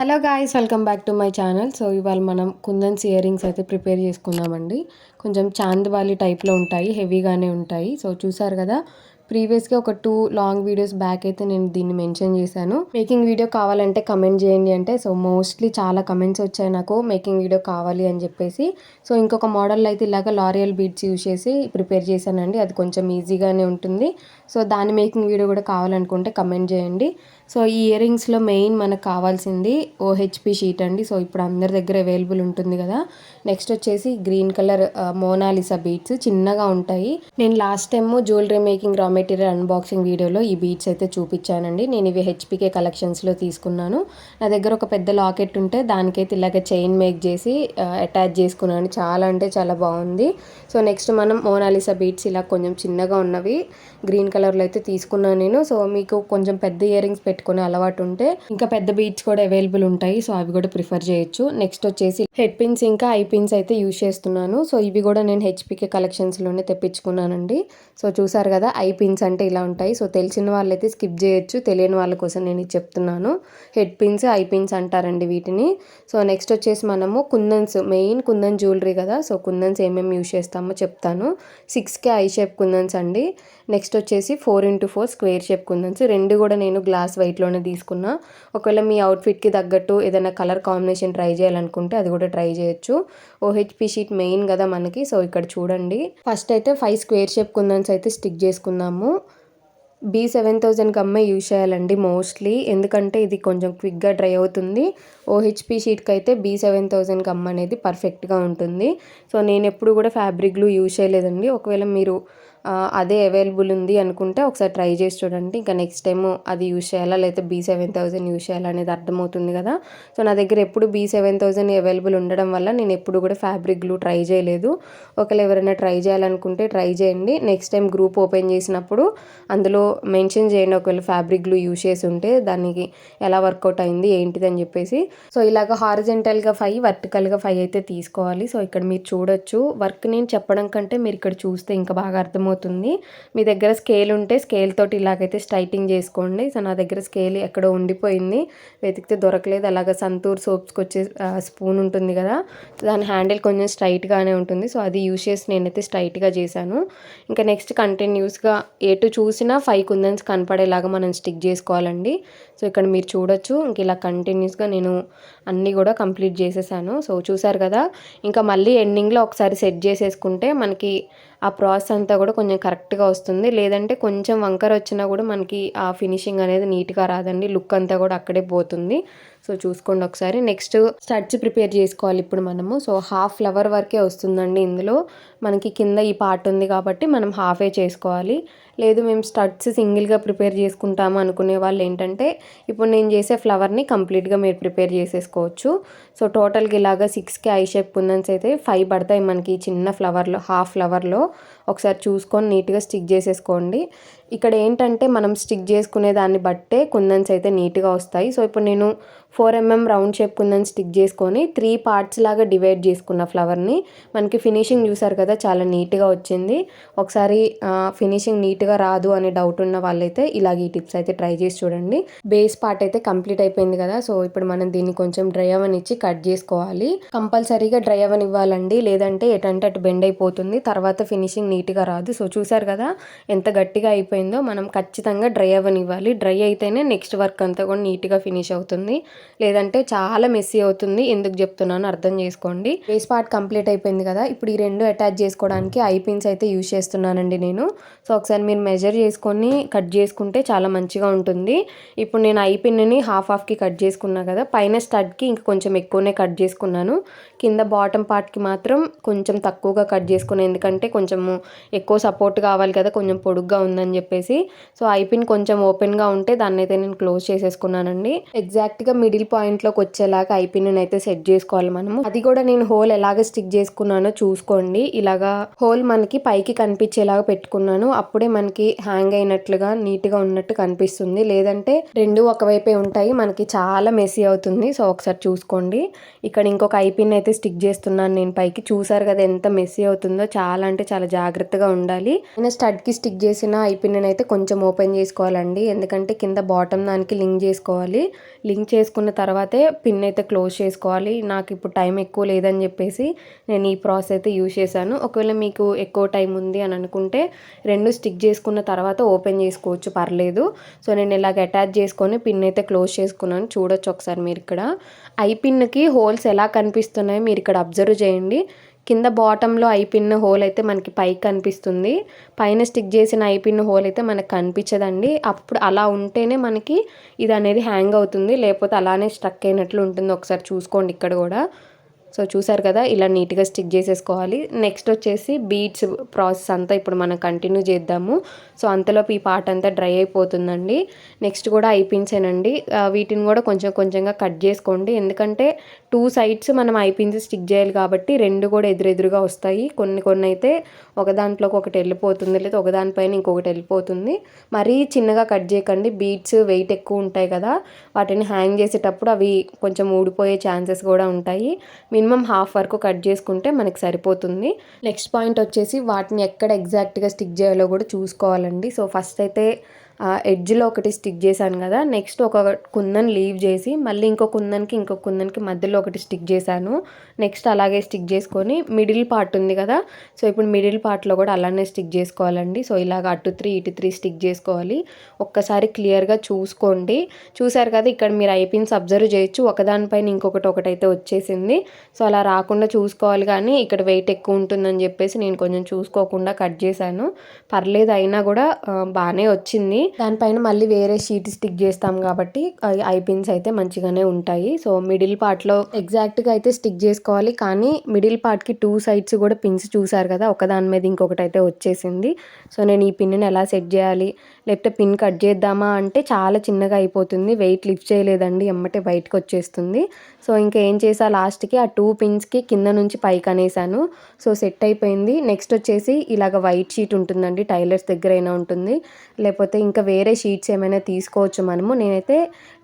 Hello guys, welcome back to my channel. So ఇవాళ మనం కుందన్స్ ear rings అయితే prepare చేసుకుందామండి. కొంచెం చాందబాలి టైప్లో ఉంటాయి, హెవీగానే ఉంటాయి. సో చూసారు కదా, ప్రీవియస్గా ఒక 2 లాంగ్ వీడియోస్ బ్యాక్ అయితే నేను దీన్ని మెన్షన్ చేశాను. మేకింగ్ వీడియో కావాలంటే కమెంట్ చేయండి అంటే, సో మోస్ట్లీ చాలా కమెంట్స్ వచ్చాయి నాకు మేకింగ్ వీడియో కావాలి అని చెప్పేసి. సో ఇంకొక మోడల్ అయితే ఇలాగ లారియల్ బీడ్స్ యూజ్ చేసి ప్రిపేర్ చేశానండి. అది కొంచెం ఈజీగానే ఉంటుంది. సో దాని మేకింగ్ వీడియో కూడా కావాలనుకుంటే కమెంట్ చేయండి. సో ఈ ఇయర్ రింగ్స్లో మెయిన్ మనకు కావాల్సింది ఓహెచ్పి షీట్ అండి. సో ఇప్పుడు అందరి దగ్గర అవైలబుల్ ఉంటుంది కదా. నెక్స్ట్ వచ్చేసి గ్రీన్ కలర్ మోనాలిసా బీడ్స్ చిన్నగా ఉంటాయి. నేను last time jewellery making raw material unboxing వీడియోలో ఈ బీడ్స్ అయితే చూపించానండి. నేను ఇవి హెచ్పికే కలెక్షన్స్లో తీసుకున్నాను. నా దగ్గర ఒక పెద్ద లాకెట్ ఉంటే దానికైతే ఇలాగ చైన్ మేక్ చేసి అటాచ్ చేసుకున్నాను. చాలా అంటే చాలా బాగుంది. సో నెక్స్ట్ మనం మోనాలిసా బీడ్స్ ఇలా కొంచెం చిన్నగా ఉన్నవి గ్రీన్ కలర్లో అయితే తీసుకున్నాను నేను. సో మీకు కొంచెం పెద్ద ఇయర్ రింగ్స్ పెట్టుకునే అలవాటు ఉంటే ఇంకా పెద్ద బీడ్స్ కూడా అవైలబుల్ ఉంటాయి. సో అవి కూడా ప్రిఫర్ చేయొచ్చు. నెక్స్ట్ వచ్చేసి హెడ్ పిన్స్ ఇంకా ఐ పిన్స్ అయితే యూజ్ చేస్తున్నాను. సో ఇవి కూడా నేను హెచ్పికే కలెక్షన్స్లోనే తెప్పించుకున్నానండి. సో చూసారు కదా, ఐ పిన్స్ అంటే ఇలా ఉంటాయి. సో తెలిసిన వాళ్ళైతే స్కిప్ చేయొచ్చు, తెలియని వాళ్ళ కోసం నేను ఇది చెప్తున్నాను. హెడ్ పిన్స్, ఐ పిన్స్ అంటారండి వీటిని. సో నెక్స్ట్ వచ్చేసి మనము కుందన్స్, మెయిన్ కుందన్ జ్యువెలరీ కదా. సో కుందన్స్ ఏమేమి యూజ్ చేస్తామో చెప్తాను. 6K ఐ షేప్ కుందన్స్ అండి. నెక్స్ట్ వచ్చేసి 4x4 స్క్వేర్ షేప్ కుందన్స్. రెండు కూడా నేను గ్లాస్ వైట్లోనే తీసుకున్నా. ఒకవేళ మీ అవుట్ఫిట్కి తగ్గట్టు ఏదైనా కలర్ కాంబినేషన్ ట్రై చేయాలనుకుంటే అది కూడా ట్రై చేయొచ్చు. ఓహెచ్పి షీట్ మెయిన్ కదా మనకి. సో ఇక్కడ చూడండి, ఫస్ట్ అయితే 5 స్క్వేర్ షేప్ కుందన్స్ అయితే స్టిక్ చేసుకుందాము. B7000 గమ్మే యూజ్ చేయాలండి మోస్ట్లీ, ఎందుకంటే ఇది కొంచెం క్విక్గా డ్రై అవుతుంది. ఓహెచ్పి షీట్కి అయితే B7000 గమ్ అనేది పర్ఫెక్ట్గా ఉంటుంది. సో నేను ఎప్పుడు కూడా ఫ్యాబ్రిక్ గ్లూ యూజ్ చేయలేదండి. ఒకవేళ మీరు అదే అవైలబుల్ ఉంది అనుకుంటే ఒకసారి ట్రై చేసి చూడండి. ఇంకా నెక్స్ట్ టైం అది యూజ్ చేయాలా లేకపోతే B7000 యూజ్ చేయాలా అనేది అర్థమవుతుంది కదా. సో నా దగ్గర ఎప్పుడు B7000 అవైలబుల్ ఉండడం వల్ల నేను ఎప్పుడు కూడా ఫ్యాబ్రిక్ గ్లూ ట్రై చేయలేదు. ఒకవేళ ఎవరైనా ట్రై చేయాలనుకుంటే ట్రై చేయండి. నెక్స్ట్ టైం గ్రూప్ ఓపెన్ చేసినప్పుడు అందులో మెన్షన్ చేయండి, ఒకవేళ ఫ్యాబ్రిక్ గ్లూ యూజ్ చేసి ఉంటే దానికి ఎలా వర్కౌట్ అయింది ఏంటిది అని చెప్పేసి. సో ఇలాగ హారిజెంటల్గా 5, వర్టికల్గా 5 అయితే తీసుకోవాలి. సో ఇక్కడ మీరు చూడొచ్చు, వర్క్ నేను చెప్పడం కంటే మీరు ఇక్కడ చూస్తే ఇంకా బాగా అర్థమవుతుంది. మీ దగ్గర స్కేల్ ఉంటే స్కేల్ తోటి ఇలాగైతే స్ట్రైటింగ్ చేసుకోండి. సో నా దగ్గర స్కేల్ ఎక్కడో ఉండిపోయింది, వెతికితే దొరకలేదు. అలాగ సంతూర్ సోప్స్కి వచ్చే స్పూన్ ఉంటుంది కదా, దాని హ్యాండిల్ కొంచెం స్ట్రైట్గానే ఉంటుంది. సో అది యూజ్ చేసి నేనైతే స్ట్రైట్గా చేశాను. ఇంకా నెక్స్ట్ కంటిన్యూస్గా ఎటు చూసినా 5 కుందన్స్ కనపడేలాగా మనం స్టిక్ చేసుకోవాలండి. సో ఇక్కడ మీరు చూడొచ్చు, ఇంక ఇలా కంటిన్యూస్గా నేను అన్నీ కూడా కంప్లీట్ చేసేసాను. సో చూసారు కదా, ఇంకా మళ్ళీ ఎండింగ్లో ఒకసారి సెట్ చేసేసుకుంటే మనకి ఆ ప్రాసెస్ అంతా కూడా కొంచెం కరెక్ట్గా వస్తుంది. లేదంటే కొంచెం వంకర వచ్చినా కూడా మనకి ఆ ఫినిషింగ్ అనేది నీట్గా రాదండి, లుక్ అంతా కూడా అక్కడే పోతుంది. సో చూసుకోండి ఒకసారి. నెక్స్ట్ స్టడ్స్ ప్రిపేర్ చేసుకోవాలి ఇప్పుడు మనము. సో హాఫ్ ఫ్లవర్ వరకే వస్తుందండి ఇందులో మనకి. కింద ఈ పార్ట్ ఉంది కాబట్టి మనం హాఫే చేసుకోవాలి. లేదు మేము స్టడ్స్ సింగిల్గా ప్రిపేర్ చేసుకుంటాము అనుకునే వాళ్ళు ఏంటంటే ఇప్పుడు నేను చేసే ఫ్లవర్ని కంప్లీట్గా మీరు ప్రిపేర్ చేసేసుకోవచ్చు. సో టోటల్గా ఇలాగా 6K ఐ షేప్ కుందన్స్ అయితే 5 పడతాయి మనకి చిన్న ఫ్లవర్లో, హాఫ్ ఫ్లవర్లో. ఒకసారి చూసుకొని నీట్గా స్టిక్ చేసేసుకోండి. ఇక్కడ ఏంటంటే మనం స్టిక్ చేసుకునే దాన్ని బట్టే కుందన్స్ అయితే నీట్గా వస్తాయి. సో ఇప్పుడు నేను 4mm round shape kundan stick చేసుకొని 3 పార్ట్స్ లాగా డివైడ్ చేసుకున్న ఫ్లవర్ని. మనకి ఫినిషింగ్ చూసారు కదా, చాలా నీట్గా వచ్చింది. ఒకసారి ఫినిషింగ్ నీట్గా రాదు అనే డౌట్ ఉన్న వాళ్ళైతే ఇలాగ ఈ టిప్స్ అయితే ట్రై చేసి చూడండి. బేస్ పార్ట్ అయితే కంప్లీట్ అయిపోయింది కదా. సో ఇప్పుడు మనం దీన్ని కొంచెం డ్రై అవనిచ్చి కట్ చేసుకోవాలి. కంపల్సరీగా డ్రై అవనివ్వాలండి, లేదంటే ఎటంటే అటు బెండ్ అయిపోతుంది, తర్వాత ఫినిషింగ్ నీట్గా రాదు. సో చూసారు కదా ఎంత గట్టిగా అయిపోయిందో. మనం ఖచ్చితంగా డ్రై అవనివ్వాలి. డ్రై అయితేనే నెక్స్ట్ వర్క్ అంతా కూడా నీట్గా ఫినిష్ అవుతుంది, లేదంటే చాలా మెస్సీ అవుతుంది. ఎందుకు చెప్తున్నాను అర్థం చేసుకోండి. బేస్ పార్ట్ కంప్లీట్ అయిపోయింది కదా. ఇప్పుడు ఈ రెండు అటాచ్ చేసుకోవడానికి ఐ పిన్స్ అయితే యూజ్ చేస్తున్నానండి నేను. సో ఒకసారి మీరు మెజర్ చేసుకొని కట్ చేసుకుంటే చాలా మంచిగా ఉంటుంది. ఇప్పుడు నేను ఐ పిన్ని హాఫ్కి కట్ చేసుకున్నా కదా, పైన స్టడ్కి ఇంక కొంచెం ఎక్కువనే కట్ చేసుకున్నాను. కింద బాటమ్ పార్ట్కి మాత్రం కొంచెం తక్కువగా కట్ చేసుకున్నాను, ఎందుకంటే కొంచెము ఎక్కువ సపోర్ట్ కావాలి కదా, కొంచెం పొడుగ్గా ఉందని చెప్పేసి. సో ఐ పిన్ కొంచెం ఓపెన్గా ఉంటే దాన్ని అయితే నేను క్లోజ్ చేసేసుకున్నానండి. ఎగ్జాక్ట్గా మిడిల్ పాయింట్లోకి వచ్చేలాగా ఐ పిన్ అయితే సెట్ చేసుకోవాలి మనము. అది కూడా నేను హోల్ ఎలాగ స్టిక్ చేసుకున్నానో చూసుకోండి. ఇలాగా హోల్ మనకి పైకి కనిపించేలాగా పెట్టుకున్నాను, అప్పుడే మనకి హ్యాంగ్ అయినట్లుగా నీట్గా ఉన్నట్టు కనిపిస్తుంది. లేదంటే రెండు ఒకవైపే ఉంటాయి, మనకి చాలా మెస్సీ అవుతుంది. సో ఒకసారి చూసుకోండి. ఇక్కడ ఇంకొక ఐ పిన్ అయితే స్టిక్ చేస్తున్నాను నేను పైకి. చూసారు కదా ఎంత మెస్సీ అవుతుందో. చాలా అంటే చాలా జాగ్రత్త జాగ్రత్తగా ఉండాలి. నేను స్టడ్కి స్టిక్ చేసిన ఐ పిన్ అయితే కొంచెం ఓపెన్ చేసుకోవాలండి, ఎందుకంటే కింద బాటమ్ దానికి లింక్ చేసుకోవాలి. లింక్ చేసుకున్న తర్వాతే పిన్ అయితే క్లోజ్ చేసుకోవాలి. నాకు ఇప్పుడు టైం ఎక్కువ లేదని చెప్పేసి నేను ఈ ప్రాసెస్ అయితే యూజ్ చేశాను. ఒకవేళ మీకు ఎక్కువ టైం ఉంది అని అనుకుంటే 2 స్టిక్ చేసుకున్న తర్వాత ఓపెన్ చేసుకోవచ్చు, పర్లేదు. సో నేను ఇలాగ అటాచ్ చేసుకొని పిన్ అయితే క్లోజ్ చేసుకున్నాను. చూడొచ్చు ఒకసారి మీరు ఇక్కడ. ఐ పిన్కి హోల్స్ ఎలా కనిపిస్తున్నాయో మీరు ఇక్కడ అబ్జర్వ్ చేయండి. కింద బాటంలో ఐ పిన్ హోల్ అయితే మనకి పైకి కనిపిస్తుంది, పైన స్టిక్ చేసిన ఐ పిన్ హోల్ అయితే మనకు కనిపించదండి. అప్పుడు అలా ఉంటేనే మనకి ఇది అనేది హ్యాంగ్ అవుతుంది, లేకపోతే అలానే స్ట్రక్ అయినట్లు ఉంటుంది. ఒకసారి చూసుకోండి ఇక్కడ కూడా. సో చూసారు కదా, ఇలా నీట్గా స్టిక్ చేసేసుకోవాలి. నెక్స్ట్ వచ్చేసి బీడ్స్ ప్రాసెస్ అంతా ఇప్పుడు మనం కంటిన్యూ చేద్దాము. సో అంతలోపు ఈ పార్ట్ అంతా డ్రై అయిపోతుందండి. నెక్స్ట్ కూడా ఐ పిన్సేనండి, వీటిని కూడా కొంచెం కొంచెంగా కట్ చేసుకోండి, ఎందుకంటే 2 సైడ్స్ మనం ఐ పిన్స్ స్టిక్ చేయాలి కాబట్టి 2 కూడా ఎదురెదురుగా వస్తాయి. కొన్ని అయితే ఒక దాంట్లోకి ఒకటి వెళ్ళిపోతుంది, లేదా ఒకదానిపైన ఇంకొకటి వెళ్ళిపోతుంది. మరీ చిన్నగా కట్ చేయకండి, బీడ్స్ వెయిట్ ఎక్కువ ఉంటాయి కదా, వాటిని హ్యాంగ్ చేసేటప్పుడు అవి కొంచెం ఊడిపోయే ఛాన్సెస్ కూడా ఉంటాయి. మినిమం హాఫ్ వరకు కట్ చేసుకుంటే మనకి సరిపోతుంది. నెక్స్ట్ పాయింట్ వచ్చేసి వాటిని ఎక్కడ ఎగ్జాక్ట్గా స్టిక్ చేయాలో కూడా చూసుకోవాలండి. సో ఫస్ట్ అయితే ఎడ్జ్లో ఒకటి స్టిక్ చేశాను కదా, నెక్స్ట్ ఒక కుందన్ లీవ్ చేసి మళ్ళీ ఇంకో కుందన్కి మధ్యలో ఒకటి స్టిక్ చేశాను. నెక్స్ట్ అలాగే స్టిక్ చేసుకొని మిడిల్ పార్ట్ ఉంది కదా, సో ఇప్పుడు మిడిల్ పార్ట్లో కూడా అలానే స్టిక్ చేసుకోవాలండి. సో ఇలాగ అటు 3 ఇటు 3 స్టిక్ చేసుకోవాలి. ఒక్కసారి క్లియర్గా చూసుకోండి. చూసారు కదా, ఇక్కడ మీరు ఐ పిన్స్ అబ్జర్వ్ చేయొచ్చు, ఒకదానిపైన ఒకటైతే వచ్చేసింది. సో అలా రాకుండా చూసుకోవాలి, కానీ ఇక్కడ వెయిట్ ఎక్కువ ఉంటుందని చెప్పేసి నేను కొంచెం చూసుకోకుండా కట్ చేశాను. పర్లేదు, అయినా కూడా బాగానే వచ్చింది. దానిపైన మళ్ళీ వేరే షీట్ స్టిక్ చేస్తాం కాబట్టి ఐ పిన్స్ అయితే మంచిగానే ఉంటాయి. సో మిడిల్ పార్ట్లో ఎగ్జాక్ట్గా అయితే స్టిక్ చేసుకోవాలి, కానీ మిడిల్ పార్ట్కి 2 సైడ్స్ కూడా పిన్స్ చూసారు కదా, ఒకదాని మీద ఇంకొకటి అయితే వచ్చేసింది. సో నేను ఈ పిన్ని ఎలా సెట్ చేయాలి, లేకపోతే పిన్ కట్ చేద్దామా అంటే చాలా చిన్నగా అయిపోతుంది, వెయిట్ లిఫ్ట్ చేయలేదండి, ఎమ్మటే బయటకు వచ్చేస్తుంది. సో ఇంకా ఏం చేసా, లాస్ట్కి ఆ 2 పిన్స్కి కింద నుంచి పైకి అనేసాను. సో సెట్ అయిపోయింది. నెక్స్ట్ వచ్చేసి ఇలాగ వైట్ షీట్ ఉంటుందండి, టైలర్స్ దగ్గర అయినా ఉంటుంది, లేకపోతే ఇంకా వేరే షీట్స్ ఏమైనా తీసుకోవచ్చు మనము. నేనైతే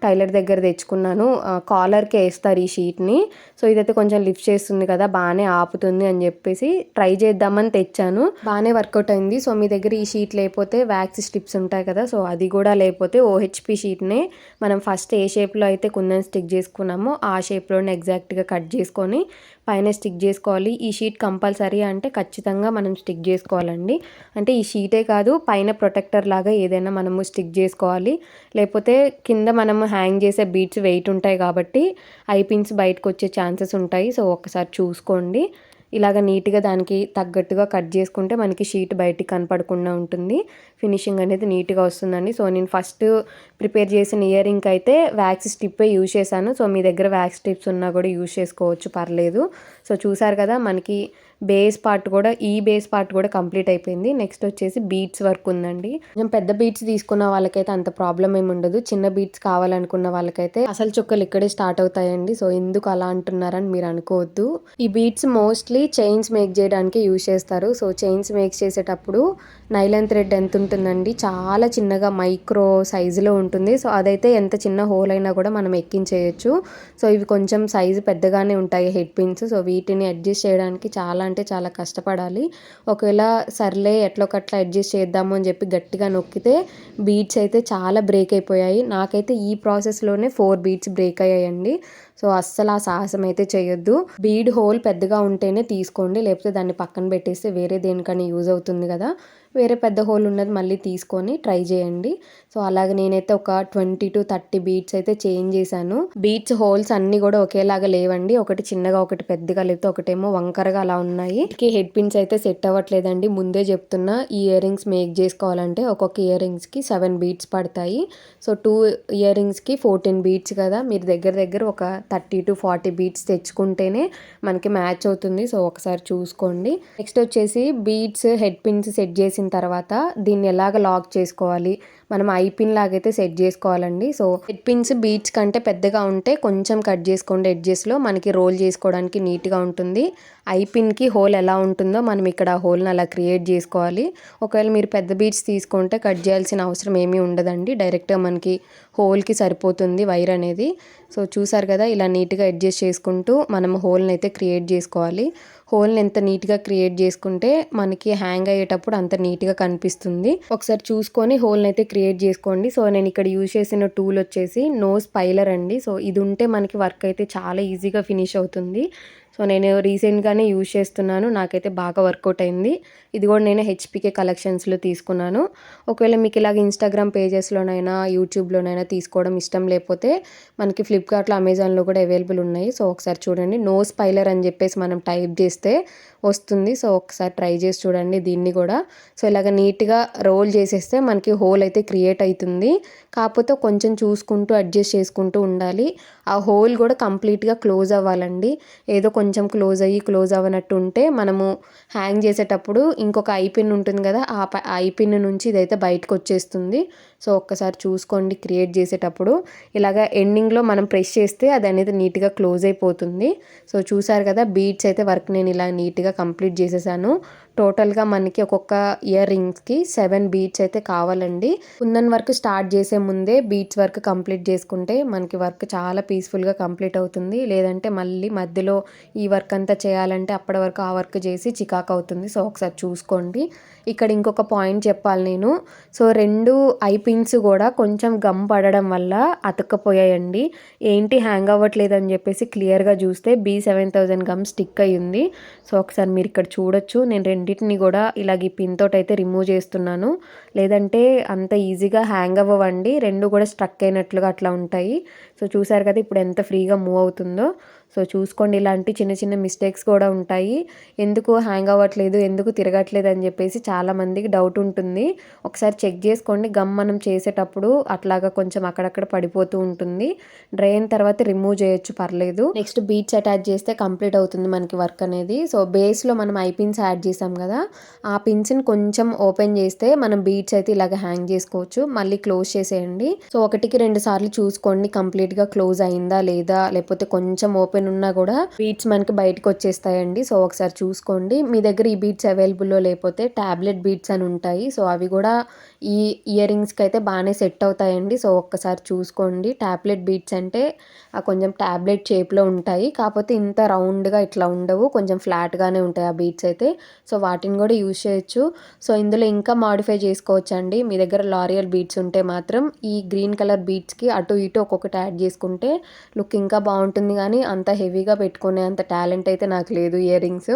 టైలర్ దగ్గర తెచ్చుకున్నాను, కాలర్కి వేస్తారు ఈ షీట్ని. సో ఇదైతే కొంచెం లిఫ్ట్ చేస్తుంది కదా, బాగానే ఆపుతుంది అని చెప్పేసి ట్రై చేద్దామని తెచ్చాను. బాగానే వర్కౌట్ అయింది. సో మీ దగ్గర ఈ షీట్ లేకపోతే వ్యాక్స్ స్ట్రిప్స్ ఉంటాయి కదా, సో అది కూడా లేకపోతే OHP షీట్నే మనం ఫస్ట్ ఏ షేప్లో అయితే కుందన్ స్టిక్ చేసుకున్నామో ఆ షేప్లోనే ఎగ్జాక్ట్గా కట్ చేసుకొని పైన స్టిక్ చేసుకోవాలి. ఈ షీట్ కంపల్సరీ అంటే ఖచ్చితంగా మనం స్టిక్ చేసుకోవాలండి. అంటే ఈ షీటే కాదు, పైన ప్రొటెక్టర్ లాగా ఏదైనా మనము స్టిక్ చేసుకోవాలి, లేకపోతే కింద మనము హ్యాంగ్ చేసే బీడ్స్ వెయిట్ ఉంటాయి కాబట్టి ఐ పిన్స్ బయటకు వచ్చే ఛాన్సెస్ ఉంటాయి. సో ఒకసారి చూసుకోండి. ఇలాగ నీట్గా దానికి తగ్గట్టుగా కట్ చేసుకుంటే మనకి షీట్ బయటికి కనపడకుండా ఉంటుంది, ఫినిషింగ్ అనేది నీట్గా వస్తుందండి. సో నేను ఫస్ట్ ప్రిపేర్ చేసిన ఇయర్ రింగ్ అయితే వ్యాక్స్ స్టిప్పే యూజ్ చేశాను. సో మీ దగ్గర వ్యాక్స్ స్టిప్స్ ఉన్నా కూడా యూజ్ చేసుకోవచ్చు, పర్లేదు. సో చూసారు కదా, మనకి బేస్ పార్ట్ కూడా కంప్లీట్ అయిపోయింది. నెక్స్ట్ వచ్చేసి బీడ్స్ వర్క్ ఉందండి. కొంచెం పెద్ద బీడ్స్ తీసుకున్న వాళ్ళకైతే అంత ప్రాబ్లం ఏమి ఉండదు, చిన్న బీడ్స్ కావాలనుకున్న వాళ్ళకైతే అసలు చుక్కలు ఇక్కడే స్టార్ట్ అవుతాయండి. సో ఎందుకు అలా అంటున్నారని మీరు అనుకోవద్దు. ఈ బీడ్స్ మోస్ట్లీ చైన్స్ మేక్ చేయడానికి యూజ్ చేస్తారు. సో చైన్స్ మేక్ చేసేటప్పుడు నైలాన్ థ్రెడ్ ఎంత ఉంటుందండి, చాలా చిన్నగా మైక్రో సైజులో ఉంటుంది. సో అదైతే ఎంత చిన్న హోల్ అయినా కూడా మనం ఎక్కించేయచ్చు. సో ఇవి కొంచెం సైజు పెద్దగానే ఉంటాయి హెడ్ పిన్స్. సో వీటిని అడ్జస్ట్ చేయడానికి చాలా అంటే చాలా కష్టపడాలి. ఒకవేళ సర్లే ఎట్లా అడ్జస్ట్ చేద్దాము అని చెప్పి గట్టిగా నొక్కితే బీడ్స్ అయితే చాలా బ్రేక్ అయిపోయాయి. నాకైతే ఈ ప్రాసెస్లోనే 4 బీడ్స్ బ్రేక్ అయ్యాయండి. సో అస్సలు ఆ సాహసం అయితే చేయొద్దు. బీడ్ హోల్ పెద్దగా ఉంటేనే తీసుకోండి, లేకపోతే దాన్ని పక్కన పెట్టేస్తే వేరే దేనికైనా యూజ్ అవుతుంది కదా, వేరే పెద్ద హోల్ ఉన్నది మళ్ళీ తీసుకొని ట్రై చేయండి. సో అలాగే నేనైతే ఒక 20 to 30 బీడ్స్ అయితే చేంజ్ చేశాను. బీడ్స్ హోల్స్ అన్నీ కూడా ఒకేలాగా లేవండి, ఒకటి చిన్నగా ఒకటి పెద్దగా, లేకపోతే ఒకటేమో వంకరగా అలా ఉన్నాయి. హెడ్ పిన్స్ అయితే సెట్ అవ్వట్లేదండి, ముందే చెప్తున్నా. ఈ ఇయర్ రింగ్స్ మేక్ చేసుకోవాలంటే ఒక్కొక్క ఇయర్ రింగ్స్కి 7 బీడ్స్ పడతాయి. సో 2 ఇయర్ రింగ్స్కి 14 బీడ్స్ కదా, మీరు దగ్గర ఒక 30 to 40 బీడ్స్ తెచ్చుకుంటేనే మనకి మ్యాచ్ అవుతుంది. సో ఒకసారి చూసుకోండి. నెక్స్ట్ వచ్చేసి బీడ్స్ హెడ్ పిన్స్ సెట్ చేసిన తర్వాత దీన్ని ఎలాగ లాక్ చేసుకోవాలి, మనం ఐ పిన్ లాగైతే సెట్ చేసుకోవాలండి. సో హెడ్ పిన్స్ బీడ్స్ కంటే పెద్దగా ఉంటే కొంచెం కట్ చేసుకోండి ఎడ్జెస్లో, మనకి రోల్ చేసుకోవడానికి నీట్గా ఉంటుంది. ఐ పిన్కి హోల్ ఎలా ఉంటుందో మనం ఇక్కడ హోల్ని అలా క్రియేట్ చేసుకోవాలి. ఒకవేళ మీరు పెద్ద బీడ్స్ తీసుకుంటే కట్ చేయాల్సిన అవసరం ఏమీ ఉండదండి, డైరెక్ట్గా మనకి హోల్కి సరిపోతుంది వైర్ అనేది. సో చూసారు కదా, ఇలా నీట్గా అడ్జస్ట్ చేసుకుంటూ మనం హోల్ని అయితే క్రియేట్ చేసుకోవాలి. హోల్ని ఎంత నీట్గా క్రియేట్ చేసుకుంటే మనకి హ్యాంగ్ అయ్యేటప్పుడు అంత నీట్గా కనిపిస్తుంది. ఒకసారి చూసుకొని హోల్ని అయితే క్రియేట్ చేసుకోండి. సో నేను ఇక్కడ యూజ్ చేసిన టూల్ వచ్చేసి నోస్ పైలర్ అండి. సో ఇది ఉంటే మనకి వర్క్ అయితే చాలా ఈజీగా ఫినిష్ అవుతుంది. సో నేను రీసెంట్గానే యూజ్ చేస్తున్నాను, నాకైతే బాగా వర్కౌట్ అయింది. ఇది కూడా నేను హెచ్పికే కలెక్షన్స్లో తీసుకున్నాను. ఒకవేళ మీకు ఇలాగ ఇన్స్టాగ్రామ్ పేజెస్లోనైనా యూట్యూబ్లోనైనా తీసుకోవడం ఇష్టం లేకపోతే మనకి ఫ్లిప్కార్ట్లో అమెజాన్లో కూడా అవైలబుల్ ఉన్నాయి. సో ఒకసారి చూడండి, నోస్ పైలర్ అని చెప్పేసి మనం టైప్ చేస్తే వస్తుంది. సో ఒకసారి ట్రై చేసి చూడండి దీన్ని కూడా. సో ఇలాగ నీట్గా రోల్ చేసేస్తే మనకి హోల్ అయితే క్రియేట్ అవుతుంది. కాకపోతే కొంచెం చూసుకుంటూ అడ్జస్ట్ చేసుకుంటూ ఉండాలి. ఆ హోల్ కూడా కంప్లీట్గా క్లోజ్ అవ్వాలండి. ఏదో కొంచెం క్లోజ్ అవ్వనట్టు ఉంటే మనము హ్యాంగ్ చేసేటప్పుడు ఇంకొక ఐపిన్ ఉంటుంది కదా, ఆ ఐపిన్ నుంచి ఇదైతే బయటకు వచ్చేస్తుంది. సో ఒక్కసారి చూసుకోండి క్రియేట్ చేసేటప్పుడు. ఇలాగ ఎండింగ్లో మనం ప్రెస్ చేస్తే అది అనేది నీట్గా క్లోజ్ అయిపోతుంది. సో చూసారు కదా, బీడ్స్ అయితే వర్క్ నేను ఇలా నీట్గా కంప్లీట్ చేసేసాను. టోటల్గా మనకి ఒక్కొక్క ఇయర్ రింగ్స్కి 7 బీడ్స్ అయితే కావాలండి. కుందన్ వర్క్ స్టార్ట్ చేసే ముందే బీడ్స్ వర్క్ కంప్లీట్ చేసుకుంటే మనకి వర్క్ చాలా పీస్ఫుల్గా కంప్లీట్ అవుతుంది. లేదంటే మళ్ళీ మధ్యలో ఈ వర్క్ అంతా చేయాలంటే అప్పటి వరకు ఆ వర్క్ చేసి చికాకు అవుతుంది. సో ఒకసారి చూసుకోండి. ఇక్కడ ఇంకొక పాయింట్ చెప్పాలి నేను. సో 2 ఐపిన్స్ కూడా కొంచెం గమ్ పడడం వల్ల అతుక్కపోయాయండి. ఏంటి హ్యాంగ్ అవ్వట్లేదని చెప్పేసి క్లియర్గా చూస్తే B7000 గమ్ స్టిక్ అయ్యింది. సో ఒకసారి మీరు ఇక్కడ చూడొచ్చు, నేను రెండింటిని కూడా ఇలాగ ఈ పిన్ తోటి అయితే రిమూవ్ చేస్తున్నాను. లేదంటే అంత ఈజీగా హ్యాంగ్ అవ్వండి, 2 కూడా స్ట్రక్ అయినట్లుగా అట్లా ఉంటాయి. సో చూసారు కదా ఇప్పుడు ఎంత ఫ్రీగా మూవ్ అవుతుందో. సో చూసుకోండి, ఇలాంటి చిన్న చిన్న మిస్టేక్స్ కూడా ఉంటాయి. ఎందుకు హ్యాంగ్ అవ్వట్లేదు, ఎందుకు తిరగట్లేదు అని చెప్పేసి చాలామందికి డౌట్ ఉంటుంది. ఒకసారి చెక్ చేసుకోండి. గమ్ మనం చేసేటప్పుడు అట్లాగా కొంచెం అక్కడక్కడ పడిపోతూ ఉంటుంది. డ్రై అయిన తర్వాత రిమూవ్ చేయొచ్చు, పర్లేదు. నెక్స్ట్ బీడ్స్ అటాచ్ చేస్తే కంప్లీట్ అవుతుంది మనకి వర్క్ అనేది. సో బేస్లో మనం ఐ పిన్స్ యాడ్ చేసాం కదా, ఆ పిన్స్ని కొంచెం ఓపెన్ చేస్తే మనం బీడ్స్ అయితే ఇలాగ హ్యాంగ్ చేసుకోవచ్చు. మళ్ళీ క్లోజ్ చేసేయండి. సో 1-2 సార్లు చూసుకోండి కంప్లీట్గా క్లోజ్ అయిందా లేదా, లేకపోతే కొంచెం ఓపెన్ ఉన్నా కూడా బీడ్స్ మనకి బయటకు వచ్చేస్తాయండి. సో ఒకసారి చూసుకోండి. మీ దగ్గర ఈ బీడ్స్ అవైలబుల్లో లేకపోతే టాబ్లెట్ బీడ్స్ అని ఉంటాయి. సో అవి కూడా ఈ ఇయర్ రింగ్స్కి అయితే బాగానే సెట్ అవుతాయండి. సో ఒక్కసారి చూసుకోండి. టాబ్లెట్ బీడ్స్ అంటే కొంచెం టాబ్లెట్ షేప్లో ఉంటాయి, కాకపోతే ఇంత రౌండ్గా ఇట్లా ఉండవు, కొంచెం ఫ్లాట్గానే ఉంటాయి ఆ బీడ్స్ అయితే. సో వాటిని కూడా యూజ్ చేయొచ్చు. సో ఇందులో ఇంకా మాడిఫై చేసుకోవచ్చు అండి. మీ దగ్గర లారియల్ బీడ్స్ ఉంటే మాత్రం ఈ గ్రీన్ కలర్ బీడ్స్కి అటు ఇటు ఒక్కొక్కటి యాడ్ చేసుకుంటే లుక్ ఇంకా బాగుంటుంది. కానీ అంత హెవీగా పెట్టుకునే అంత టాలెంట్ అయితే నాకు లేదు ఇయర్ రింగ్స్.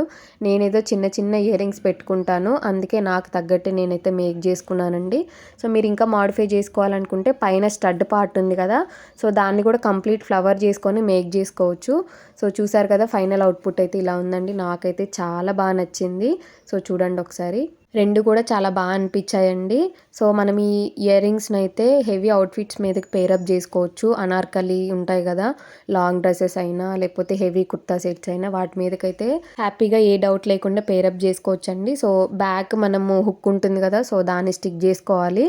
నేనేదో చిన్న చిన్న ఇయర్ రింగ్స్ పెట్టుకుంటాను, అందుకే నాకు తగ్గట్టు నేనైతే మేక్ చేసుకున్నానండి. సో మీరు ఇంకా మాడిఫై చేసుకోవాలనుకుంటే పైన స్టడ్ పార్ట్ ఉంది కదా, సో దాన్ని కూడా కంప్లీట్ ఫ్లవర్ చేసుకొని మేక్ చేసుకోవచ్చు. సో చూసారు కదా, ఫైనల్ అవుట్పుట్ అయితే ఇలా ఉందండి. నాకైతే చాలా బాగా నచ్చింది. సో చూడండి ఒకసారి, 2 కూడా చాలా బాగా అనిపించాయండి. సో మనం ఈ ఇయర్ రింగ్స్ని అయితే హెవీ అవుట్ఫిట్స్ మీదకి పేరప్ చేసుకోవచ్చు. అనార్కలి ఉంటాయి కదా, లాంగ్ డ్రెస్సెస్ అయినా లేకపోతే హెవీ కుర్తా సెట్స్ అయినా వాటి మీదకైతే హ్యాపీగా ఏ డౌట్ లేకుండా పేరప్ చేసుకోవచ్చండి. సో బ్యాక్ మనము హుక్ ఉంటుంది కదా, సో దాన్ని స్టిక్ చేసుకోవాలి.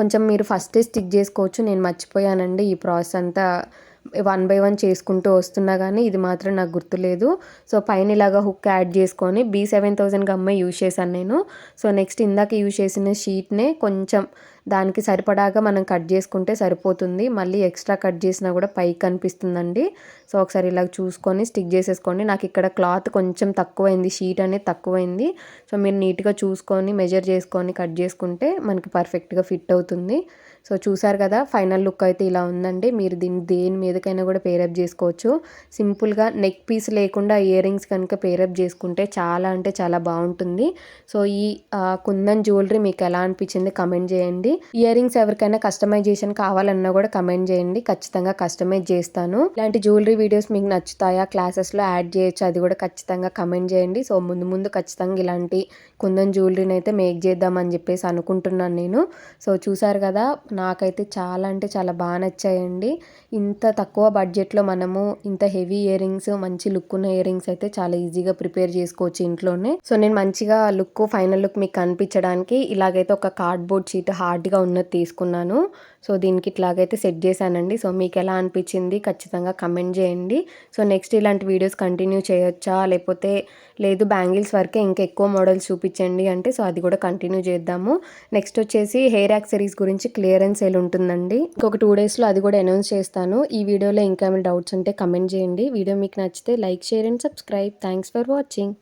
కొంచెం మీరు ఫస్టే స్టిక్ చేసుకోవచ్చు, నేను మర్చిపోయానండి ఈ ప్రాసెస్ అంతా 1 by 1 చేసుకుంటూ వస్తున్నా, కానీ ఇది మాత్రం నాకు గుర్తులేదు. సో పైన ఇలాగా హుక్ యాడ్ చేసుకొని B7000 గమ్మే యూజ్ చేశాను నేను. సో నెక్స్ట్ ఇందాక యూజ్ చేసిన షీట్నే కొంచెం దానికి సరిపడాగా మనం కట్ చేసుకుంటే సరిపోతుంది. మళ్ళీ ఎక్స్ట్రా కట్ చేసినా కూడా పైకి కనిపిస్తుందండి. సో ఒకసారి ఇలా చూసుకొని స్టిక్ చేసేసుకోండి. నాకు ఇక్కడ క్లాత్ కొంచెం తక్కువైంది, షీట్ అనేది తక్కువైంది. సో మీరు నీట్గా చూసుకొని మెజర్ చేసుకొని కట్ చేసుకుంటే మనకి పర్ఫెక్ట్గా ఫిట్ అవుతుంది. సో చూసారు కదా, ఫైనల్ లుక్ అయితే ఇలా ఉందండి. మీరు దీన్ని దేని మీదకైనా కూడా పేరప్ చేసుకోవచ్చు. సింపుల్గా నెక్ పీస్ లేకుండా ఇయర్ రింగ్స్ కనుక పేరప్ చేసుకుంటే చాలా అంటే చాలా బాగుంటుంది. సో ఈ కుందన్ జ్యువెలరీ మీకు ఎలా అనిపించింది కమెంట్ చేయండి. ఇయర్ రింగ్స్ ఎవరికైనా కస్టమైజేషన్ కావాలన్నా కూడా కమెంట్ చేయండి, ఖచ్చితంగా కస్టమైజ్ చేస్తాను. ఇలాంటి జ్యువెలరీ వీడియోస్ మీకు నచ్చుతాయా, క్లాసెస్లో యాడ్ చేయొచ్చు, అది కూడా ఖచ్చితంగా కమెంట్ చేయండి. సో ముందు ఖచ్చితంగా ఇలాంటి కుందన్ జ్యువెలరీని అయితే మేక్ చేద్దామని చెప్పేసి అనుకుంటున్నాను నేను. సో చూసారు కదా, నాకైతే చాలా అంటే చాలా బాగా నచ్చాయండి. ఇంత తక్కువ బడ్జెట్లో మనము ఇంత హెవీ ఇయర్ రింగ్స్, మంచి లుక్ ఉన్న ఇయర్ రింగ్స్ అయితే చాలా ఈజీగా ప్రిపేర్ చేసుకోవచ్చు ఇంట్లోనే. సో నేను మంచిగా ఫైనల్ లుక్ మీకు కనిపించడానికి ఇలాగైతే ఒక కార్డ్బోర్డ్ షీట్ హార్డ్గా ఉన్నది తీసుకున్నాను. సో దీనికి ఇట్లాగైతే సెట్ చేశానండి. సో మీకు ఎలా అనిపించింది ఖచ్చితంగా కమెంట్ చేయండి. సో నెక్స్ట్ ఇలాంటి వీడియోస్ కంటిన్యూ చేయొచ్చా, లేకపోతే లేదు బ్యాంగిల్స్ వరకే ఇంకా ఎక్కువ మోడల్స్ చూపించండి అంటే సో అది కూడా కంటిన్యూ చేద్దాము. నెక్స్ట్ వచ్చేసి హెయిర్ యాక్సెసరీస్ గురించి క్లియరెన్స్ సేల్ ఉంటుందండి. ఇంకొక 2 డేస్లో అది కూడా అనౌన్స్ చేస్తాను. ఈ వీడియోలో ఇంకా ఏమైనా డౌట్స్ ఉంటే కమెంట్ చేయండి. వీడియో మీకు నచ్చితే like, share and subscribe. Thanks for watching.